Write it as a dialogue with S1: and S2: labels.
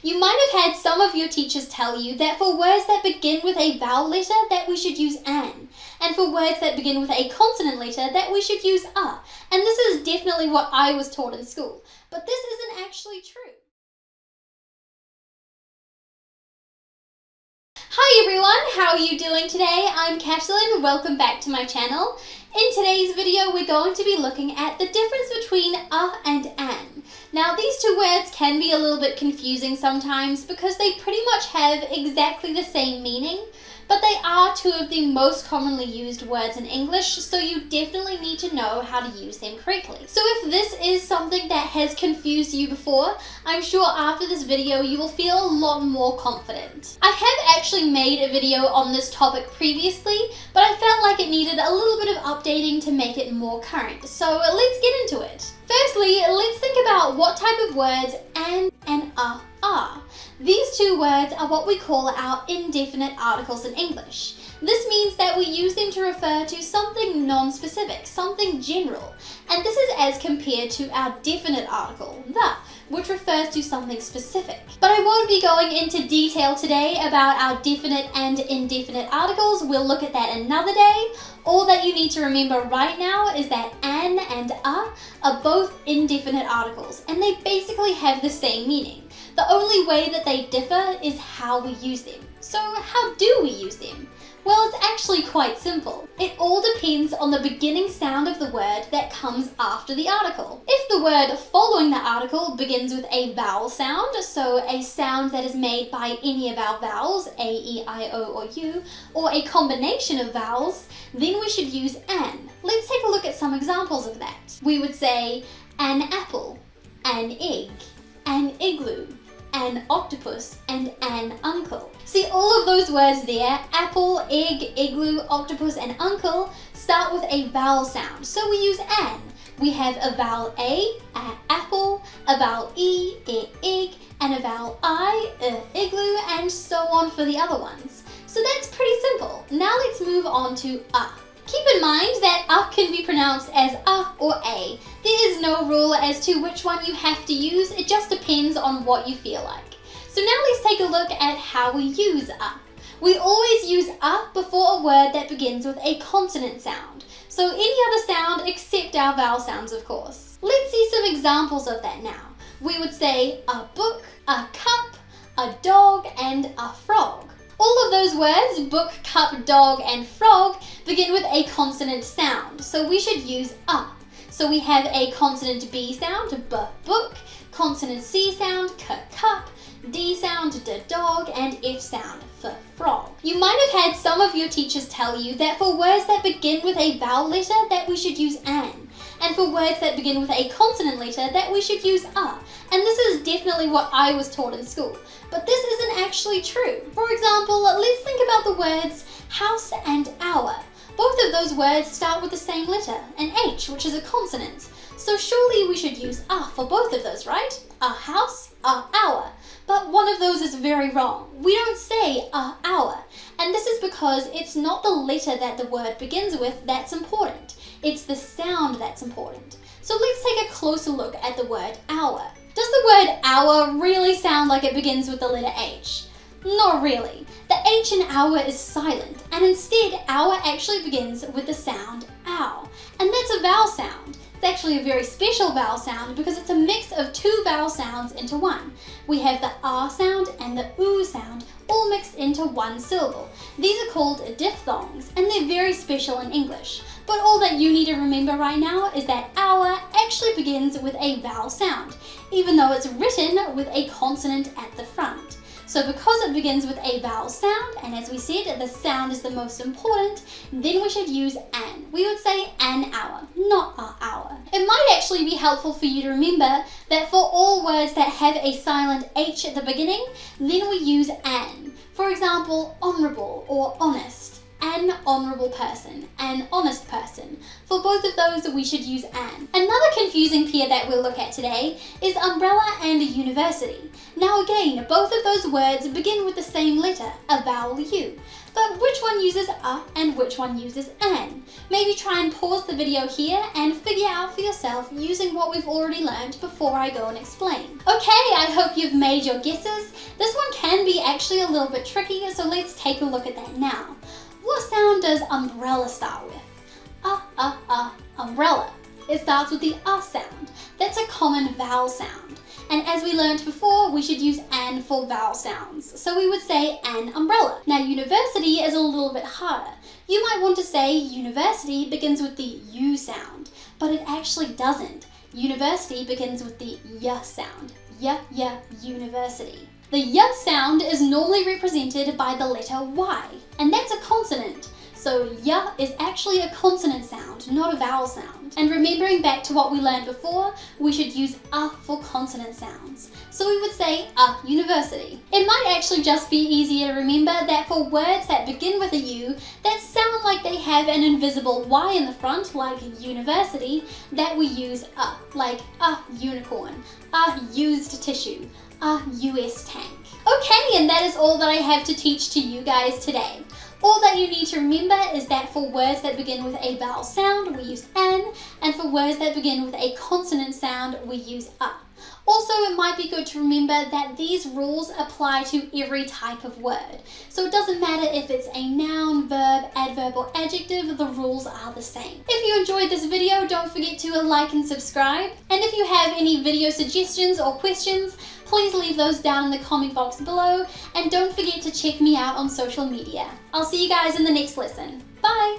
S1: You might have had some of your teachers tell you that for words that begin with a vowel letter that we should use an, and for words that begin with a consonant letter that we should use a. And this is definitely what I was taught in school, but this isn't actually true. Hi everyone, how are you doing today? I'm Catelyn, welcome back to my channel. In today's video, we're going to be looking at the difference between a and an. Now, these two words can be a little bit confusing sometimes because they pretty much have exactly the same meaning, but they are two of the most commonly used words in English, so you definitely need to know how to use them correctly. So if this is something that has confused you before, I'm sure after this video you will feel a lot more confident. I have actually made a video on this topic previously, but I felt like it needed a little bit of updating to make it more current, so let's get into it. Firstly, let's think about what type of words an and a are. These two words are what we call our indefinite articles in English. This means that we use them to refer to something non-specific, something general, and this is as compared to our definite article, the, which refers to something specific. But I won't be going into detail today about our definite and indefinite articles. We'll look at that another day. All that you need to remember right now is that an and a are both indefinite articles, and they basically have the same meaning. The only way that they differ is how we use them. So how do we use them? Well, it's actually quite simple. It all depends on the beginning sound of the word that comes after the article. If the word following the article begins with a vowel sound, so a sound that is made by any of our vowels, A, E, I, O, or U, or a combination of vowels, then we should use an. Let's take a look at some examples of that. We would say an apple, an egg, an igloo, an octopus, and an uncle. See, all of those words there, apple, egg, igloo, octopus, and uncle, start with a vowel sound, so we use an. We have a vowel A, apple, a vowel E, egg, and a vowel I, igloo, and so on for the other ones. So that's pretty simple. Now let's move on to a. Keep in mind that a can be pronounced as a or a. There is no rule as to which one you have to use, it just depends on what you feel like. So now let's take a look at how we use a. We always use a before a word that begins with a consonant sound. So any other sound except our vowel sounds, of course. Let's see some examples of that now. We would say a book, a cup, a dog, and a frog. All of those words, book, cup, dog, and frog, begin with a consonant sound, so we should use a. So we have a consonant B sound, b, book, consonant C sound, k, cup, D sound, d, dog, and F sound, f, frog. You might have had some of your teachers tell you that for words that begin with a vowel letter that we should use an, and for words that begin with a consonant letter that we should use a. And this is definitely what I was taught in school, but this isn't actually true. For example, let's think about the words house and hour. Both of those words start with the same letter, an H, which is a consonant. So surely we should use a for both of those, right? A house, a hour. But one of those is very wrong. We don't say a hour. And this is because it's not the letter that the word begins with that's important. It's the sound that's important. So let's take a closer look at the word hour. Does the word hour really sound like it begins with the letter H? Not really. The H in hour is silent, and instead hour actually begins with the sound ow. And that's a vowel sound. It's actually a very special vowel sound because it's a mix of two vowel sounds into one. We have the R sound and the oo sound all mixed into one syllable. These are called diphthongs, and they're very special in English. But all that you need to remember right now is that hour actually begins with a vowel sound, even though it's written with a consonant at the front. So because it begins with a vowel sound, and as we said, the sound is the most important, then we should use an. We would say an hour, not a hour. It might actually be helpful for you to remember that for all words that have a silent H at the beginning, then we use an. For example, honorable or honest. an honourable person, an honest person. For both of those, we should use an. Another confusing pair that we'll look at today is umbrella and university. Now again, both of those words begin with the same letter, a vowel U. But which one uses a and which one uses an? Maybe try and pause the video here and figure out for yourself using what we've already learned before I go and explain. Okay, I hope you've made your guesses. This one can be actually a little bit tricky, so let's take a look at that now. What sound does umbrella start with? Umbrella. It starts with the sound. That's a common vowel sound. And as we learned before, we should use an for vowel sounds. So we would say an umbrella. Now university is a little bit harder. You might want to say university begins with the U sound, but it actually doesn't. University begins with the Y sound. University. The Y sound is normally represented by the letter Y, and that's a consonant. So Y is actually a consonant sound, not a vowel sound. And remembering back to what we learned before, we should use a for consonant sounds. So we would say a university. It might actually just be easier to remember that for words that begin with a U that sound like they have an invisible Y in the front, like university, that we use a, like a unicorn, a used tissue, a US tank. Okay, and that is all that I have to teach to you guys today. All that you need to remember is that for words that begin with a vowel sound, we use an, and for words that begin with a consonant sound, we use a. Also, it might be good to remember that these rules apply to every type of word. So it doesn't matter if it's a noun, verb, adverb, or adjective, the rules are the same. If you enjoyed this video, don't forget to like and subscribe. And if you have any video suggestions or questions, please leave those down in the comment box below, and don't forget to check me out on social media. I'll see you guys in the next lesson. Bye!